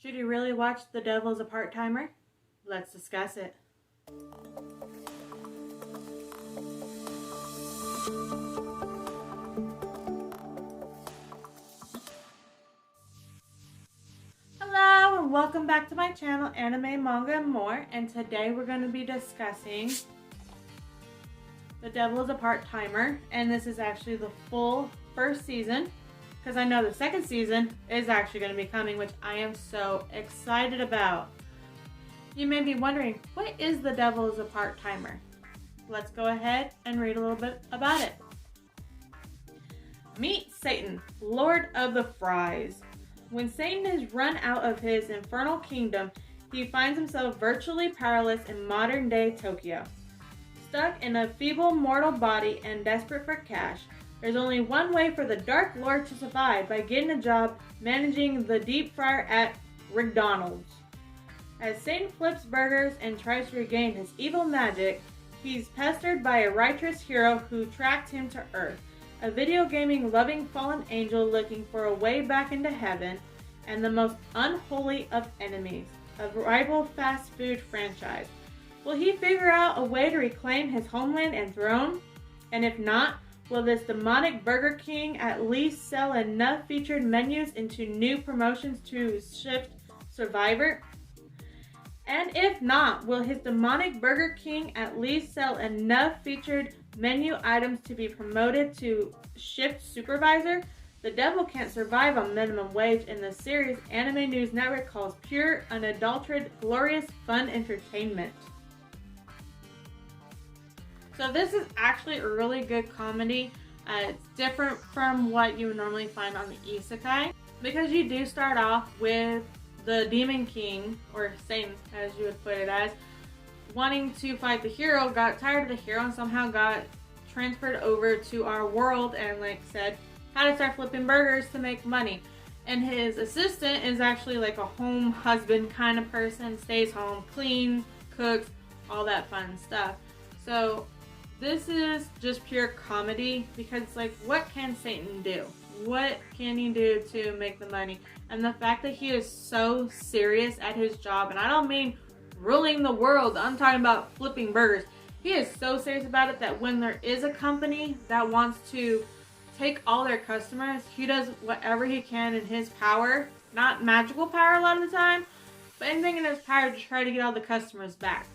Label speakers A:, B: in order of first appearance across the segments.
A: Should you really watch The Devil's a Part-Timer? Let's discuss it. Hello and welcome back to my channel, Anime, Manga, and More. And today we're going to be discussing The Devil is a Part-Timer. And this is actually the full first season, because I know the second season is actually going to be coming, which I am so excited about. You may be wondering, what is The Devil is a Part-Timer? Let's go ahead and read a little bit about it. Meet Satan, Lord of the Fries. When Satan is run out of his infernal kingdom, he finds himself virtually powerless in modern-day Tokyo. Stuck in a feeble mortal body and desperate for cash, there's only one way for the Dark Lord to survive: by getting a job managing the deep fryer at McDonald's. As Satan flips burgers and tries to regain his evil magic, he's pestered by a righteous hero who tracked him to Earth, a video gaming loving fallen angel looking for a way back into heaven, and the most unholy of enemies, a rival fast food franchise. Will he figure out a way to reclaim his homeland and throne? And if not, will this demonic Burger King at least sell enough featured menus into new promotions to shift Survivor? And if not, will his demonic Burger King at least sell enough featured menu items to be promoted to shift supervisor? The devil can't survive on minimum wage in the series Anime News Network calls pure, unadulterated, glorious, fun entertainment. So this is actually a really good comedy. It's different from what you would normally find on the Isekai, because you do start off with the Demon King, or Satan as you would put it as, wanting to fight the hero, got tired of the hero, and somehow got transferred over to our world and, like said, how to start flipping burgers to make money. And his assistant is actually like a home husband kind of person, stays home, cleans, cooks, all that fun stuff. So this is just pure comedy, because it's like, what can Satan do? What can he do to make the money? And the fact that he is so serious at his job, and I don't mean ruling the world, I'm talking about flipping burgers. He is so serious about it that when there is a company that wants to take all their customers, he does whatever he can in his power, not magical power a lot of the time, but anything in his power to try to get all the customers back.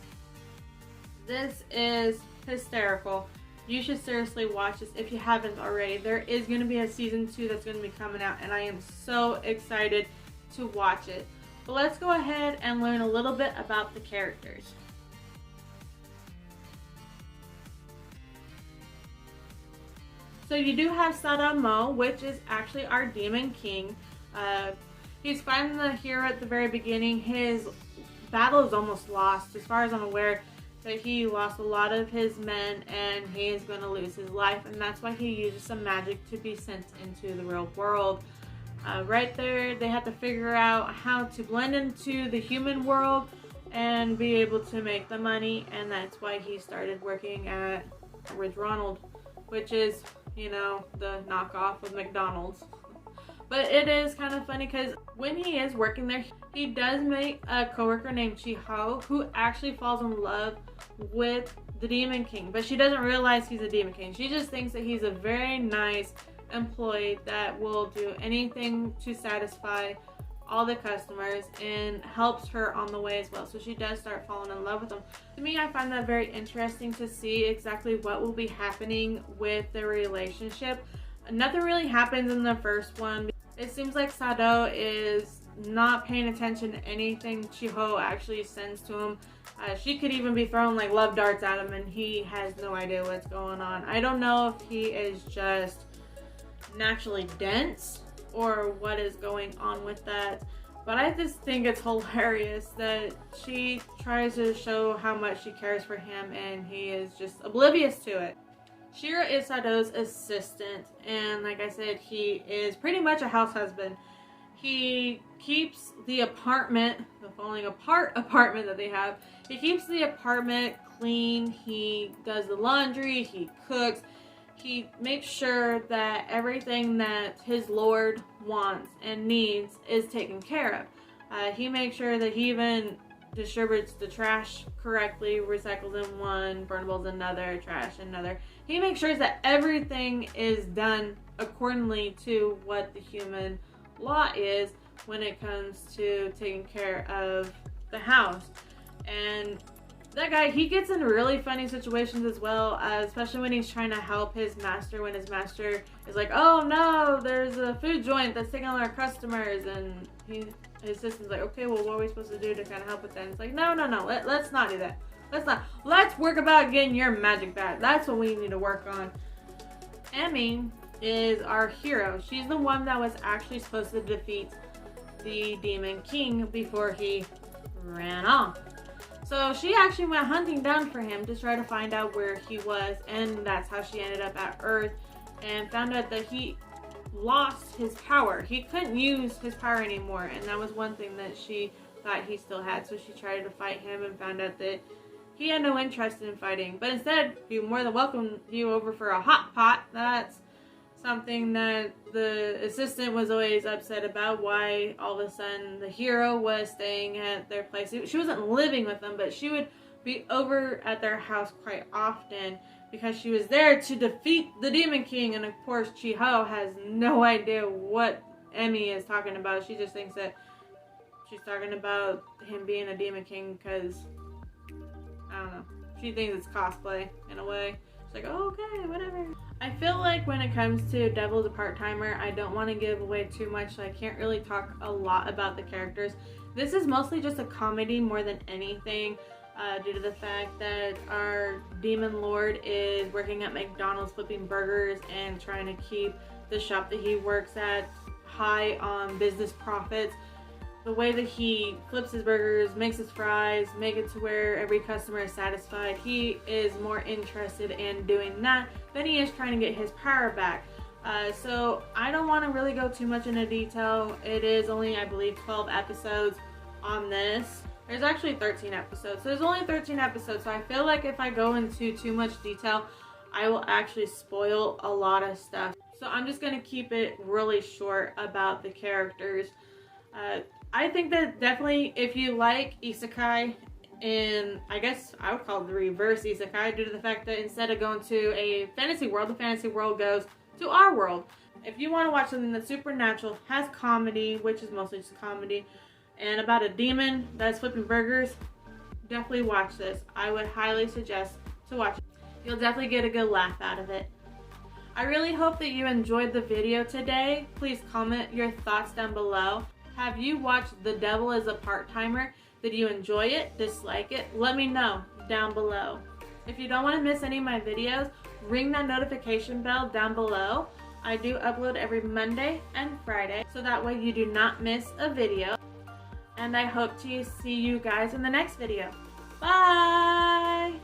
A: This is hysterical. You should seriously watch this if you haven't already. There is going to be a season 2 that's going to be coming out, and I am so excited to watch it. But let's go ahead and learn a little bit about the characters. So you do have Sadamo, which is actually our Demon King. He's fighting the hero at the very beginning. His battle is almost lost. As far as I'm aware, that he lost a lot of his men and he is going to lose his life, and that's why he uses some magic to be sent into the real world. Right there, they have to figure out how to blend into the human world and be able to make the money, and that's why he started working at Ronald, which is, you know, the knockoff of McDonald's. But it is kind of funny because when he is working there, he does meet a coworker named Chiho who actually falls in love with the Demon King, but she doesn't realize he's a Demon King. She just thinks that he's a very nice employee that will do anything to satisfy all the customers and helps her on the way as well. So she does start falling in love with him. To me, I find that very interesting to see exactly what will be happening with their relationship. Nothing really happens in the first one. It seems like Sado is not paying attention to anything Chiho actually sends to him. She could even be throwing like love darts at him and he has no idea what's going on. I don't know if he is just naturally dense or what is going on with that, but I just think it's hilarious that she tries to show how much she cares for him and he is just oblivious to it. Shira is Sado's assistant, and like I said, he is pretty much a house husband. He keeps the apartment, the falling apart apartment that they have, he keeps the apartment clean, he does the laundry, he cooks, he makes sure that everything that his lord wants and needs is taken care of. He makes sure that he even distributes the trash correctly, recycles in one, burnables another, trash another. He makes sure that everything is done accordingly to what the human law is when it comes to taking care of the house. And that guy, he gets in really funny situations as well, especially when he's trying to help his master, when his master is like, oh no, there's a food joint that's taking all our customers, and his assistant's like, okay, well, what are we supposed to do to kind of help with that? And it's like, no, let's not do that. Let's work about getting your magic back. That's what we need to work on. Emmy is our hero. She's the one that was actually supposed to defeat the Demon King before he ran off. So she actually went hunting down for him to try to find out where he was, and that's how she ended up at Earth and found out that he lost his power. He couldn't use his power anymore, and that was one thing that she thought he still had. So she tried to fight him and found out that he had no interest in fighting, but instead he more than welcomed you over for a hot pot. That's something that the assistant was always upset about, why all of a sudden the hero was staying at their place. She wasn't living with them, but she would be over at their house quite often because she was there to defeat the Demon King. And of course, Chiho has no idea what Emmy is talking about. She just thinks that she's talking about him being a Demon King because, I don't know, she thinks it's cosplay in a way. She's like, oh, okay, whatever. I feel like when it comes to Devil is a Part-Timer, I don't want to give away too much, so I can't really talk a lot about the characters. This is mostly just a comedy more than anything, due to the fact that our Demon Lord is working at McDonald's flipping burgers and trying to keep the shop that he works at high on business profits. The way that he flips his burgers, makes his fries, make it to where every customer is satisfied, he is more interested in doing that than he is trying to get his power back. So I don't want to really go too much into detail. It is only, I believe, 12 episodes on this. There's actually 13 episodes. So there's only 13 episodes. So I feel like if I go into too much detail, I will actually spoil a lot of stuff. So I'm just going to keep it really short about the characters. I think that definitely if you like Isekai, and I guess I would call it the reverse Isekai, due to the fact that instead of going to a fantasy world, the fantasy world goes to our world. If you want to watch something that's supernatural, has comedy, which is mostly just comedy, and about a demon that's flipping burgers, definitely watch this. I would highly suggest to watch it. You'll definitely get a good laugh out of it. I really hope that you enjoyed the video today. Please comment your thoughts down below. Have you watched The Devil is a Part-Timer? Did you enjoy it? Dislike it? Let me know down below. If you don't want to miss any of my videos, ring that notification bell down below. I do upload every Monday and Friday, so that way you do not miss a video. And I hope to see you guys in the next video. Bye!